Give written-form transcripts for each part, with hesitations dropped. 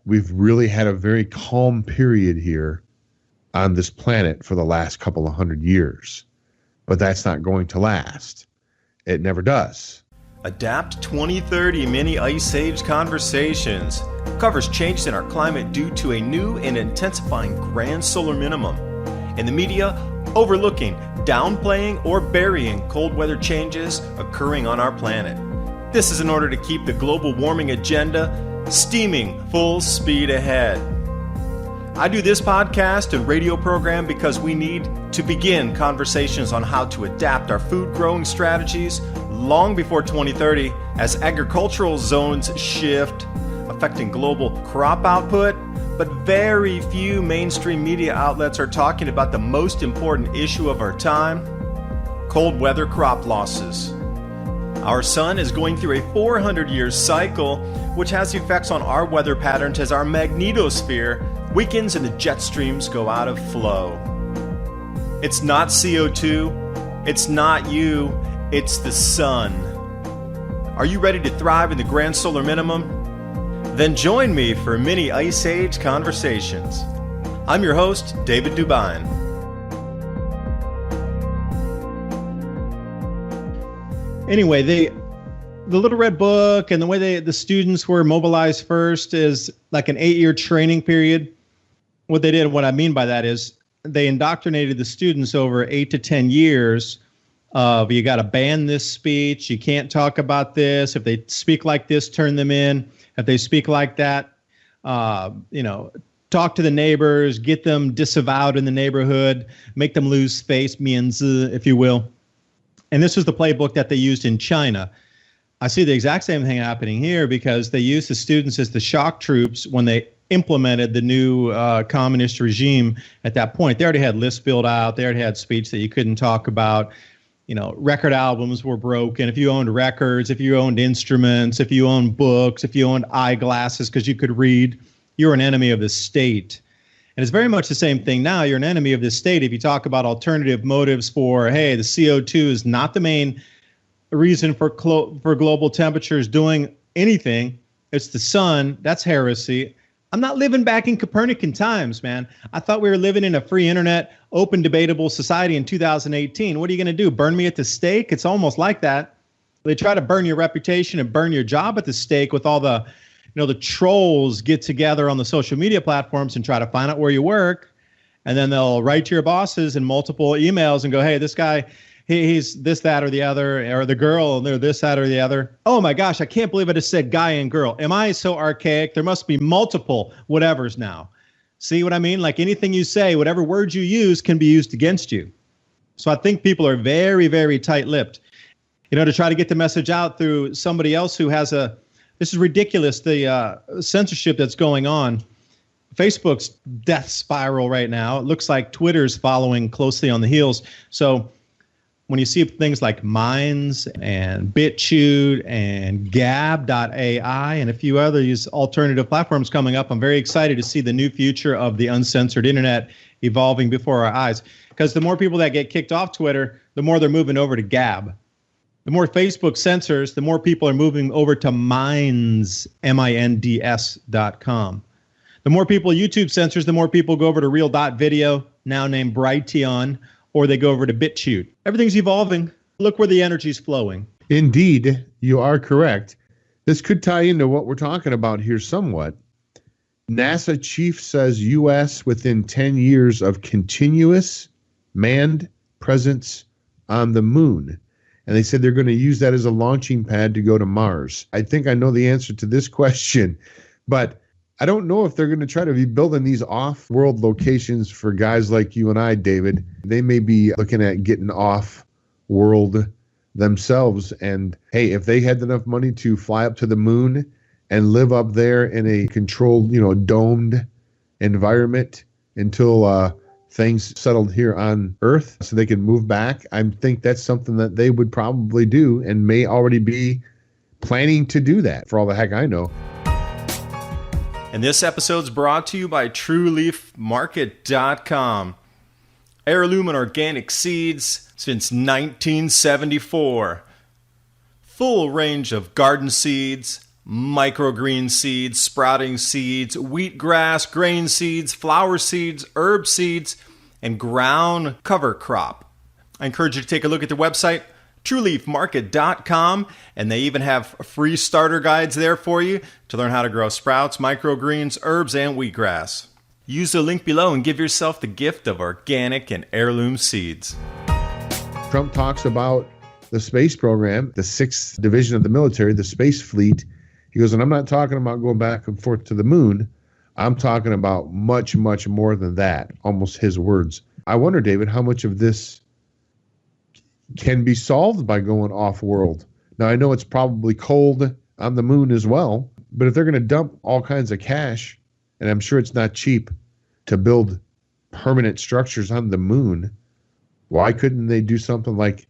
we've really had a very calm period here on this planet for the last couple of 100 years. But that's not going to last. It never does. Adapt 2030 Mini Ice Age Conversations covers changes in our climate due to a new and intensifying grand solar minimum. In the media, overlooking, downplaying, or burying cold weather changes occurring on our planet. This is in order to keep the global warming agenda steaming full speed ahead. I do this podcast and radio program because we need to begin conversations on how to adapt our food growing strategies long before 2030 as agricultural zones shift, affecting global crop output, but very few mainstream media outlets are talking about the most important issue of our time, cold weather crop losses. Our sun is going through a 400-year cycle, which has effects on our weather patterns as our magnetosphere weakens and the jet streams go out of flow. It's not CO2, it's not you, it's the sun. Are you ready to thrive in the grand solar minimum? Then join me for Mini Ice Age Conversations. I'm your host, David DuByne. Anyway, the Little Red Book and the way the students were mobilized first is like an 8-year training period. What they did, what I mean by that is they indoctrinated the students over 8 to 10 years of you got to ban this speech. You can't talk about this. If they speak like this, turn them in. If they speak like that, talk to the neighbors, get them disavowed in the neighborhood, make them lose face, if you will. And this was the playbook that they used in China. I see the exact same thing happening here because they used the students as the shock troops when they implemented the new communist regime at that point. They already had lists filled out. They already had speech that you couldn't talk about. Record albums were broken. If you owned records, if you owned instruments, if you owned books, if you owned eyeglasses because you could read, you were an enemy of the state. And it's very much the same thing now. You're an enemy of the state if you talk about alternative motives for, hey, the CO2 is not the main reason for global temperatures doing anything. It's the sun. That's heresy. I'm not living back in Copernican times, man. I thought we were living in a free internet, open, debatable society in 2018. What are you going to do? Burn me at the stake? It's almost like that. They try to burn your reputation and burn your job at the stake with all the trolls get together on the social media platforms and try to find out where you work. And then they'll write to your bosses in multiple emails and go, hey, this guy, he's this, that, or the other, or the girl, they're this, that, or the other. Oh my gosh, I can't believe I just said guy and girl. Am I so archaic? There must be multiple whatevers now. See what I mean? Like anything you say, whatever words you use can be used against you. So I think people are very, very tight-lipped, to try to get the message out through somebody else who has this is ridiculous, the censorship that's going on. Facebook's death spiral right now. It looks like Twitter's following closely on the heels. So when you see things like Minds and BitChute and Gab.ai and a few other alternative platforms coming up, I'm very excited to see the new future of the uncensored internet evolving before our eyes. Because the more people that get kicked off Twitter, the more they're moving over to Gab. The more Facebook censors, the more people are moving over to Minds, MINDS.com. The more people YouTube censors, the more people go over to Real.video, now named Brighteon, or they go over to BitChute. Everything's evolving. Look where the energy's flowing. Indeed, you are correct. This could tie into what we're talking about here somewhat. NASA chief says U.S. within 10 years of continuous manned presence on the moon. And they said they're going to use that as a launching pad to go to Mars. I think I know the answer to this question, but I don't know if they're going to try to be building these off-world locations for guys like you and I, David. They may be looking at getting off-world themselves. And hey, if they had enough money to fly up to the moon and live up there in a controlled, domed environment until things settled here on Earth so they can move back, I think that's something that they would probably do and may already be planning to do that, for all the heck I know. And this episode's brought to you by TrueLeafMarket.com. Heirloom and organic seeds since 1974. Full range of garden seeds, microgreen seeds, sprouting seeds, wheatgrass, grain seeds, flower seeds, herb seeds, and ground cover crop. I encourage you to take a look at their website, trueleafmarket.com, and they even have free starter guides there for you to learn how to grow sprouts, microgreens, herbs, and wheatgrass. Use the link below and give yourself the gift of organic and heirloom seeds. Trump talks about the space program, the 6th division of the military, the space fleet. He goes, and I'm not talking about going back and forth to the moon. I'm talking about much, much more than that, almost his words. I wonder, David, how much of this can be solved by going off-world. Now, I know it's probably cold on the moon as well, but if they're going to dump all kinds of cash, and I'm sure it's not cheap to build permanent structures on the moon, why couldn't they do something like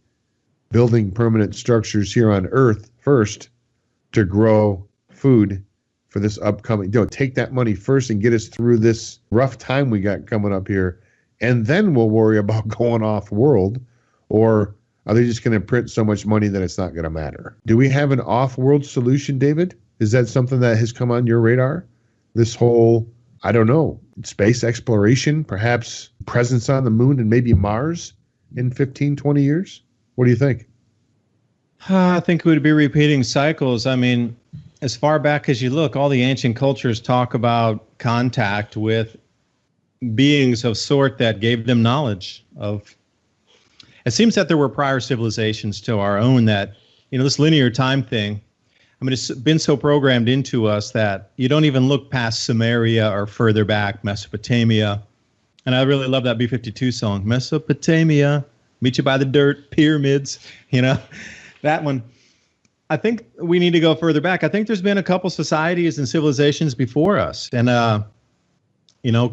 building permanent structures here on Earth first to grow food for this upcoming, take that money first and get us through this rough time we got coming up here, and then we'll worry about going off world? Or are they just going to print so much money that it's not going to matter? Do we have an off-world solution, David? Is that something that has come on your radar? This whole, I don't know, space exploration, perhaps presence on the moon and maybe Mars in 15, 20 years? What do you think? I think we'd be repeating cycles. I mean, as far back as you look, all the ancient cultures talk about contact with beings of sort that gave them knowledge of. It seems that there were prior civilizations to our own that, this linear time thing, I mean, it's been so programmed into us that you don't even look past Sumeria or further back, Mesopotamia. And I really love that B-52 song, Mesopotamia, meet you by the dirt, pyramids, that one. I think we need to go further back. I think there's been a couple societies and civilizations before us. And,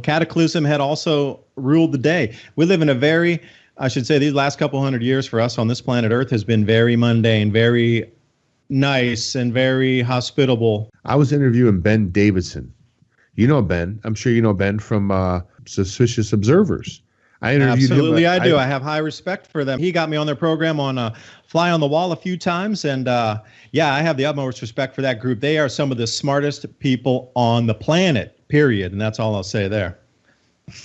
Cataclysm had also ruled the day. We live in a very, I should say, these last couple hundred years for us on this planet Earth has been very mundane, very nice, and very hospitable. I was interviewing Ben Davidson. You know Ben. I'm sure you know Ben from Suspicious Observers. I interviewed him. Absolutely, I do. I have high respect for them. He got me on their program on Fly on the Wall a few times. And I have the utmost respect for that group. They are some of the smartest people on the planet, period. And that's all I'll say there.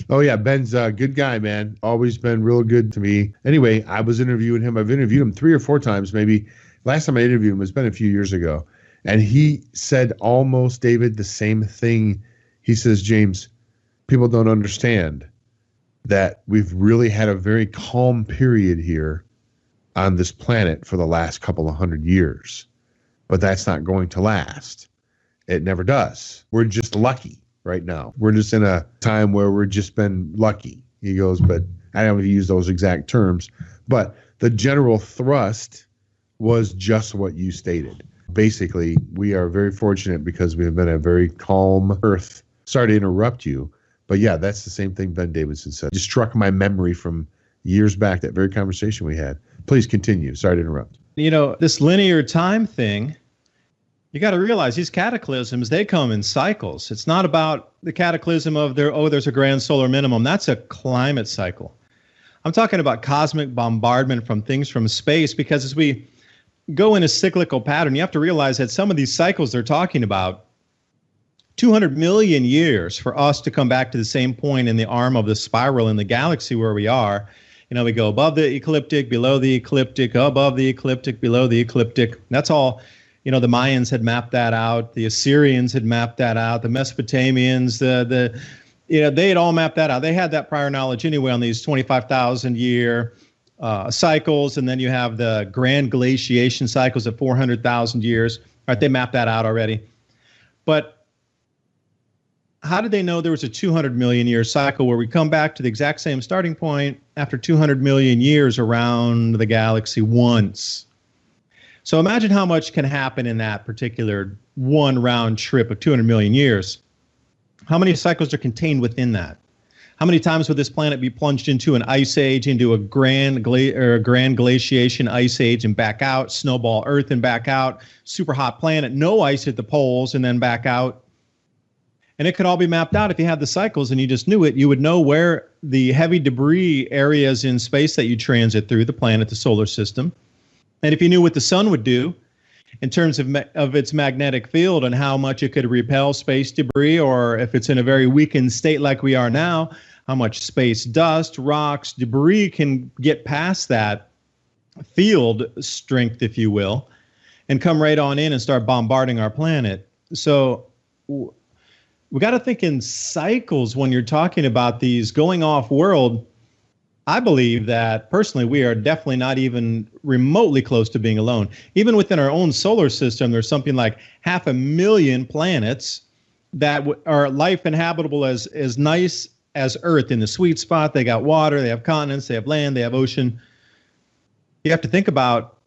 Oh, yeah. Ben's a good guy, man. Always been real good to me. Anyway, I was interviewing him. I've interviewed him 3 or 4 times, maybe. Last time I interviewed him, it's been a few years ago. And he said almost, David, the same thing. He says, James, people don't understand that we've really had a very calm period here on this planet for the last couple of 100 years. But that's not going to last. It never does. We're just lucky right now. We're just in a time where we're just been lucky. He goes, but I don't use those exact terms. But the general thrust was just what you stated. Basically, we are very fortunate because we have been a very calm Earth. Sorry to interrupt you. But yeah, that's the same thing Ben Davidson said. Just struck my memory from years back, that very conversation we had. Please continue. Sorry to interrupt. This linear time thing, you got to realize these cataclysms, they come in cycles. It's not about the cataclysm of there's a grand solar minimum. That's a climate cycle. I'm talking about cosmic bombardment from things from space, because as we go in a cyclical pattern, you have to realize that some of these cycles they're talking about, 200 million years for us to come back to the same point in the arm of the spiral in the galaxy where we are. We go above the ecliptic, below the ecliptic, above the ecliptic, below the ecliptic. That's all, the Mayans had mapped that out. The Assyrians had mapped that out. The Mesopotamians, they had all mapped that out. They had that prior knowledge anyway on these 25,000 year cycles. And then you have the grand glaciation cycles of 400,000 years. All right, they mapped that out already. But how did they know there was a 200 million year cycle where we come back to the exact same starting point after 200 million years around the galaxy once? So imagine how much can happen in that particular one round trip of 200 million years. How many cycles are contained within that? How many times would this planet be plunged into an ice age, into a grand glaciation ice age and back out, snowball Earth and back out, super hot planet, no ice at the poles and then back out? And it could all be mapped out if you had the cycles and you just knew it. You would know where the heavy debris areas in space that you transit through, the planet, the solar system. And if you knew what the sun would do, in terms of its magnetic field and how much it could repel space debris, or if it's in a very weakened state like we are now, how much space dust, rocks, debris can get past that field strength, if you will, and come right on in and start bombarding our planet. So we got to think in cycles when you're talking about these going off world. I believe that personally, we are definitely not even remotely close to being alone. Even within our own solar system, there's something like 500,000 planets that are life inhabitable as nice as Earth, in the sweet spot. They got water, they have continents, they have land, they have ocean. You have to think about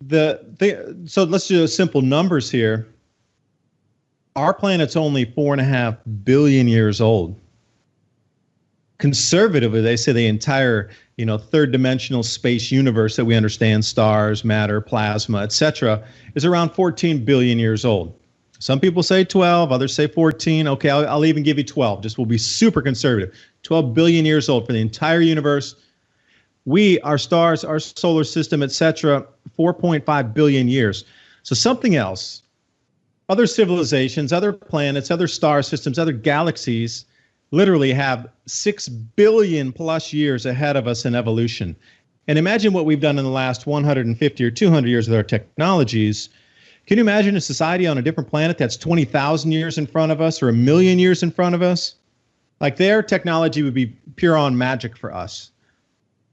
so let's do simple numbers here. Our planet's only 4.5 billion years old. Conservatively, they say the entire, third dimensional space universe that we understand, stars, matter, plasma, etc., is around 14 billion years old. Some people say 12, others say 14. Okay, I'll even give you 12. We'll be super conservative. 12 billion years old for the entire universe. Our stars, our solar system, etc., 4.5 billion years. So something else. Other civilizations, other planets, other star systems, other galaxies literally have 6 billion plus years ahead of us in evolution. And imagine what we've done in the last 150 or 200 years with our technologies. Can you imagine a society on a different planet that's 20,000 years in front of us or 1 million years in front of us? Like, their technology would be pure on magic for us.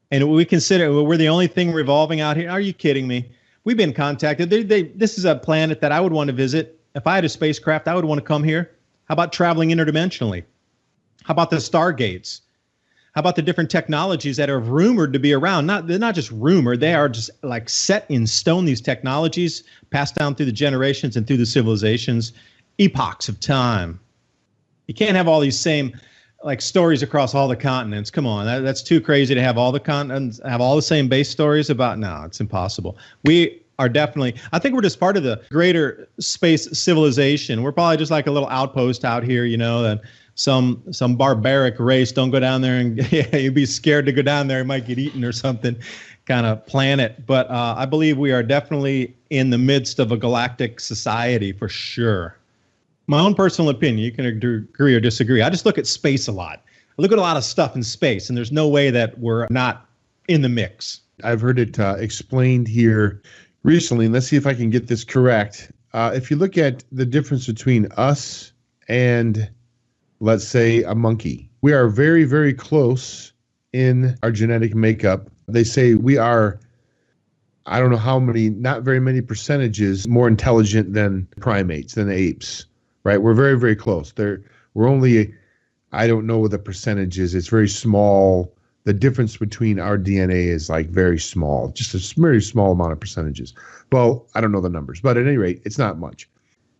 And we consider we're the only thing revolving out here. Are you kidding me? We've been contacted. This is a planet that I would want to visit. If I had a spacecraft, I would want to come here. How about traveling interdimensionally? How about the stargates? How about the different technologies that are rumored to be around? They're not just rumored. They are just like set in stone, these technologies passed down through the generations and through the civilizations, epochs of time. You can't have all these same stories across all the continents. Come on, that's too crazy to have all the continents have all the same base stories about. No, it's impossible. We are definitely, I think we're just part of the greater space civilization. We're probably just like a little outpost out here, that some barbaric race. Don't go down there and you'd be scared to go down there. You might get eaten or something kind of planet. But I believe we are definitely in the midst of a galactic society for sure. My own personal opinion, you can agree or disagree. I just look at space a lot. I look at a lot of stuff in space, and there's no way that we're not in the mix. I've heard it explained here recently, and let's see if I can get this correct. If you look at the difference between us and, let's say, a monkey, we are very, very close in our genetic makeup. They say we are, I don't know how many, not very many percentages more intelligent than primates, than apes. Right, we're very, very close. We're only, I don't know what the percentage is. It's very small. The difference between our DNA is very small, just a very small amount of percentages. Well, I don't know the numbers, but at any rate, it's not much.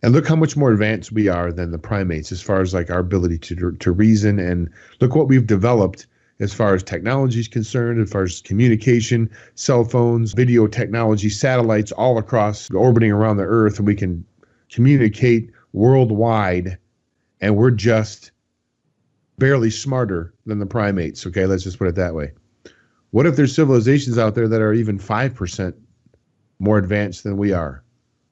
And look how much more advanced we are than the primates as far as our ability to reason. And look what we've developed as far as technology is concerned, as far as communication, cell phones, video technology, satellites all across, orbiting around the Earth, and we can communicate worldwide, and we're just barely smarter than the primates. Okay, let's just put it that way. What if there's civilizations out there that are even 5% more advanced than we are?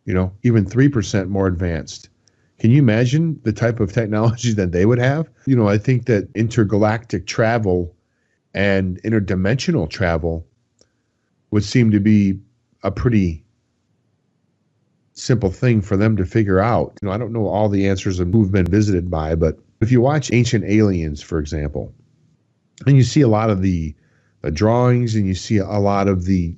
Even 3% more advanced. Can you imagine the type of technology that they would have? I think that intergalactic travel and interdimensional travel would seem to be a pretty simple thing for them to figure out. I don't know all the answers of who've been visited by, but if you watch Ancient Aliens, for example, and you see a lot of the drawings and you see a lot of the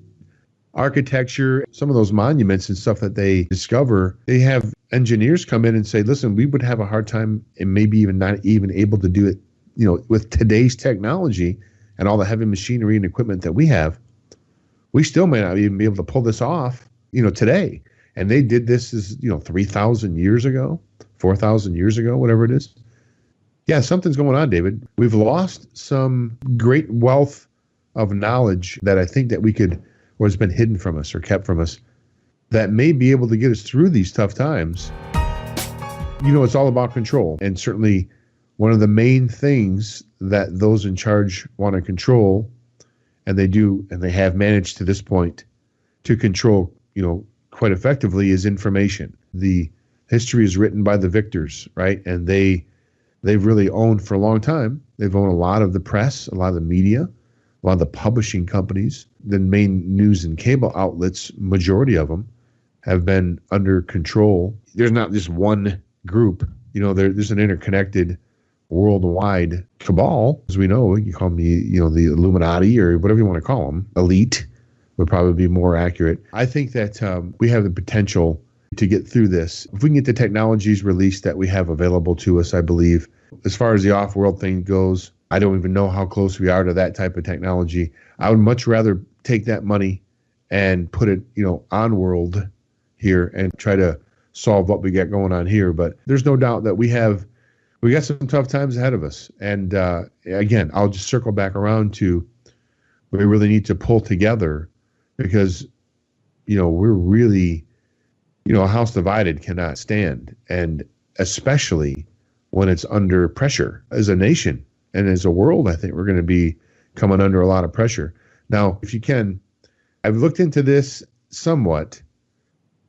architecture, some of those monuments and stuff that they discover, they have engineers come in and say, listen, we would have a hard time and maybe even not even able to do it, with today's technology and all the heavy machinery and equipment that we have. We still may not even be able to pull this off, today. And they did this 3,000 years ago, 4,000 years ago, whatever it is. Yeah, something's going on, David. We've lost some great wealth of knowledge that I think that we could, or has been hidden from us or kept from us, that may be able to get us through these tough times. It's all about control. And certainly one of the main things that those in charge want to control, and they do, and they have managed to this point to control, quite effectively is information. The history is written by the victors, right? And they've really owned for a long time. They've owned a lot of the press, a lot of the media, a lot of the publishing companies. The main news and cable outlets, majority of them, have been under control. There's not just one group. There's an interconnected worldwide cabal, as we know. You call them the Illuminati or whatever you want to call them. Elite would probably be more accurate. I think that we have the potential to get through this. If we can get the technologies released that we have available to us, I believe. As far as the off-world thing goes, I don't even know how close we are to that type of technology. I would much rather take that money and put it, on-world here and try to solve what we got going on here. But there's no doubt that we got some tough times ahead of us. And again, I'll just circle back around to we really need to pull together because, we're really, a house divided cannot stand. And especially when it's under pressure as a nation and as a world, I think we're going to be coming under a lot of pressure. Now, if you can, I've looked into this somewhat,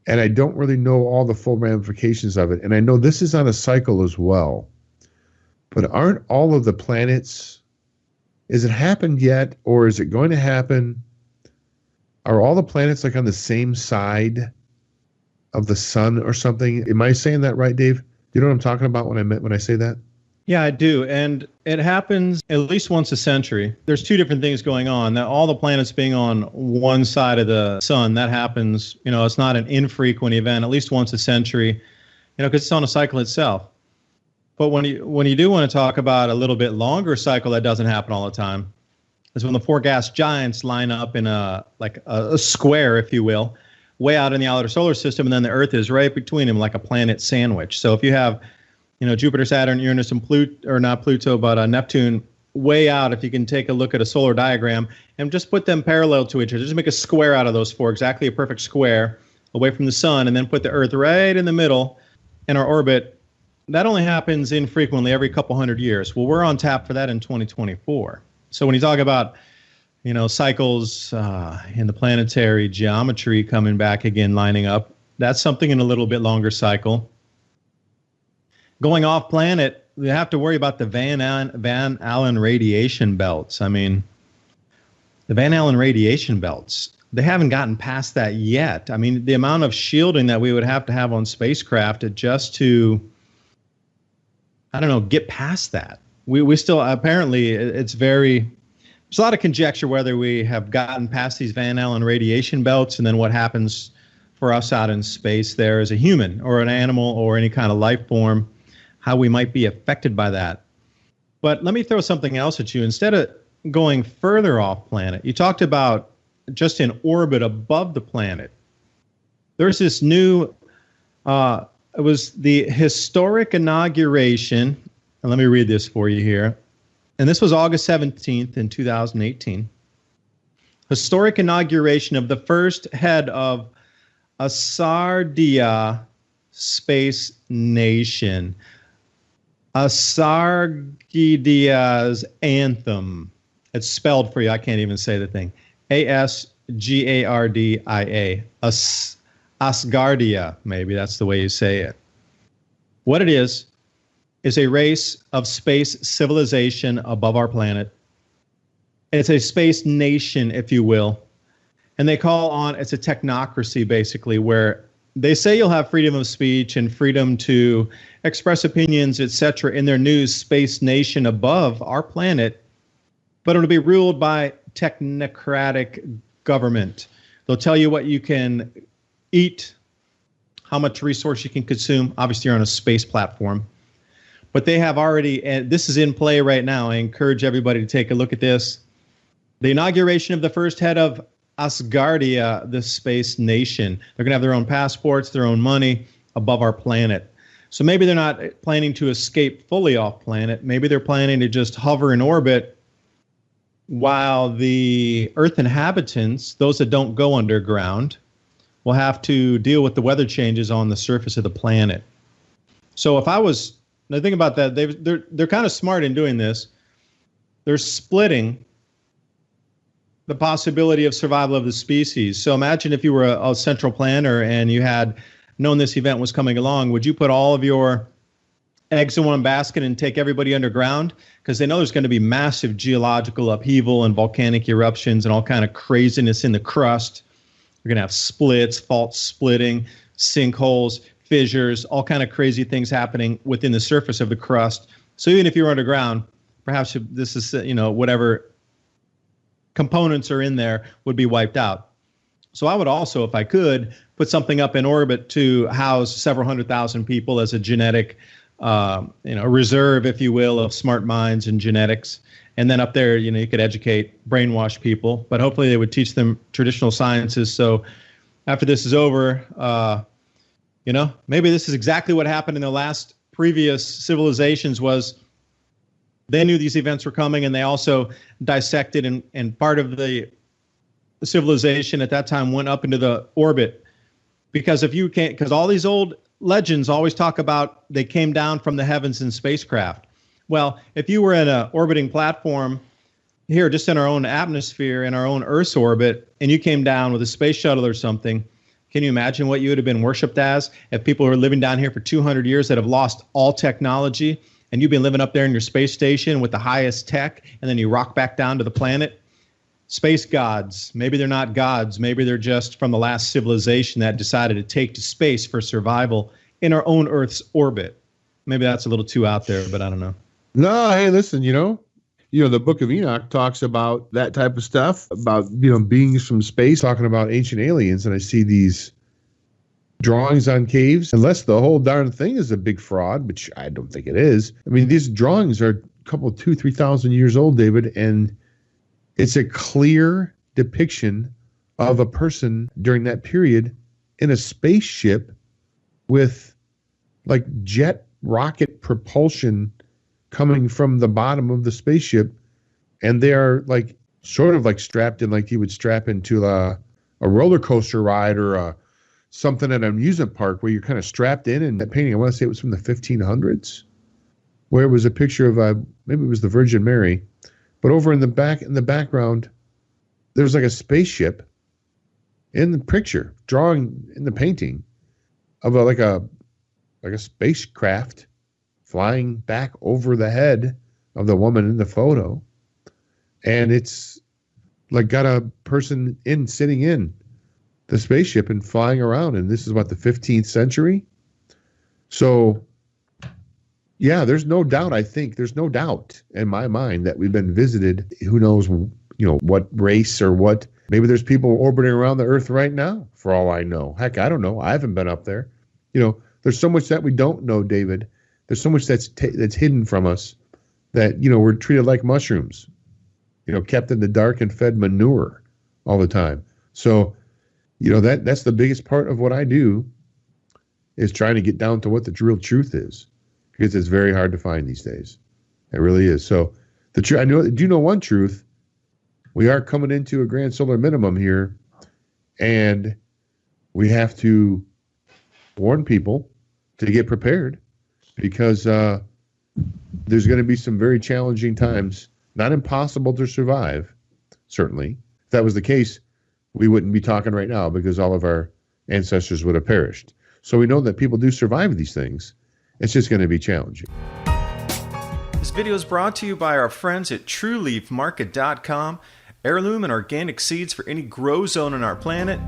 and I don't really know all the full ramifications of it. And I know this is on a cycle as well. But aren't all of the planets, has it happened yet, or is it going to happen? Are all the planets like on the same side of the sun or something? Am I saying that right, Dave? Do you know what I'm talking about when I say that? Yeah, I do. And it happens at least once a century. There's two different things going on. That all the planets being on one side of the sun, that happens, it's not an infrequent event, at least once a century, because it's on a cycle itself. But when you do want to talk about a little bit longer cycle that doesn't happen all the time, is when the four gas giants line up in a square, if you will, way out in the outer solar system, and then the Earth is right between them like a planet sandwich. So if you have, Jupiter, Saturn, Uranus, and Neptune way out, if you can take a look at a solar diagram and just put them parallel to each other, just make a square out of those four, exactly a perfect square away from the sun, and then put the Earth right in the middle in our orbit. That only happens infrequently, every couple hundred years. Well, we're on tap for that in 2024. So when you talk about, cycles in the planetary geometry coming back again, lining up, that's something in a little bit longer cycle. Going off planet, we have to worry about the Van Allen radiation belts. I mean, the Van Allen radiation belts, they haven't gotten past that yet. I mean, the amount of shielding that we would have to have on spacecraft just to, get past that. We still, apparently, there's a lot of conjecture whether we have gotten past these Van Allen radiation belts and then what happens for us out in space there as a human or an animal or any kind of life form, how we might be affected by that. But let me throw something else at you. Instead of going further off planet, you talked about just in orbit above the planet. There's this new, it was the historic inauguration, and let me read this for you here. And this was August 17th in 2018. Historic inauguration of the first head of Asardia Space Nation. Asargidia's anthem. It's spelled for you. I can't even say the thing. Asgardia. Asgardia, maybe that's the way you say it. What it is a race of space civilization above our planet. It's a space nation, if you will. And they call on, it's a technocracy, basically, where they say you'll have freedom of speech and freedom to express opinions, etc., in their new space nation above our planet, but it'll be ruled by technocratic government. They'll tell you what you can eat, how much resource you can consume. Obviously, you're on a space platform. But they have already, and this is in play right now. I encourage everybody to take a look at this. The inauguration of the first head of Asgardia, the space nation. They're going to have their own passports, their own money above our planet. So maybe they're not planning to escape fully off planet. Maybe they're planning to just hover in orbit while the Earth inhabitants, those that don't go underground, will have to deal with the weather changes on the surface of the planet. So if I was, now think about that, they're kind of smart in doing this. They're splitting the possibility of survival of the species. So imagine if you were a central planner and you had known this event was coming along, would you put all of your eggs in one basket and take everybody underground? Because they know there's going to be massive geological upheaval and volcanic eruptions and all kind of craziness in the crust. You're going to have splits, fault splitting, sinkholes, fissures, all kind of crazy things happening within the surface of the crust. So even if you're underground, perhaps this is, whatever components are in there would be wiped out. So I would also, if I could, put something up in orbit to house several 100,000 people as a genetic, reserve, if you will, of smart minds and genetics. And then up there, you could educate, brainwash people, but hopefully they would teach them traditional sciences. So after this is over, maybe this is exactly what happened in the last previous civilizations was they knew these events were coming, and they also dissected and part of the civilization at that time went up into the orbit. Because because all these old legends always talk about they came down from the heavens in spacecraft. Well, if you were in an orbiting platform here, just in our own atmosphere, in our own Earth's orbit, and you came down with a space shuttle or something, can you imagine what you would have been worshipped as if people who are living down here for 200 years that have lost all technology, and you've been living up there in your space station with the highest tech, and then you rock back down to the planet? Space gods. Maybe they're not gods. Maybe they're just from the last civilization that decided to take to space for survival in our own Earth's orbit. Maybe that's a little too out there, but I don't know. No, hey, listen, the Book of Enoch talks about that type of stuff, about, beings from space, talking about ancient aliens, and I see these drawings on caves, unless the whole darn thing is a big fraud, which I don't think it is. I mean, these drawings are a couple, 2,000-3,000 years old, David, and it's a clear depiction of a person during that period in a spaceship with like jet rocket propulsion coming from the bottom of the spaceship. And they are like sort of like strapped in, like you would strap into a roller coaster ride or something at an amusement park where you're kind of strapped in. And that painting, I want to say it was from the 1500s, where it was a picture of maybe it was the Virgin Mary. But over in the background, there's like a spaceship in the picture, drawing in the painting of a spacecraft flying back over the head of the woman in the photo. And it's like got a person sitting in the spaceship and flying around. And this is what, the 15th century? So yeah, there's no doubt in my mind that we've been visited. Who knows, what race or what. Maybe there's people orbiting around the Earth right now, for all I know. Heck, I don't know. I haven't been up there. There's so much that we don't know, David. There's so much that's hidden from us that, we're treated like mushrooms, kept in the dark and fed manure all the time. So, that's the biggest part of what I do, is trying to get down to what the real truth is. Because it's very hard to find these days. It really is. So I do know one truth. We are coming into a grand solar minimum here, and we have to warn people to get prepared, because there's going to be some very challenging times. Not impossible to survive, certainly. If that was the case, we wouldn't be talking right now, because all of our ancestors would have perished. So we know that people do survive these things. It's just going to be challenging. This video is brought to you by our friends at TrueLeafMarket.com. Heirloom and organic seeds for any grow zone on our planet.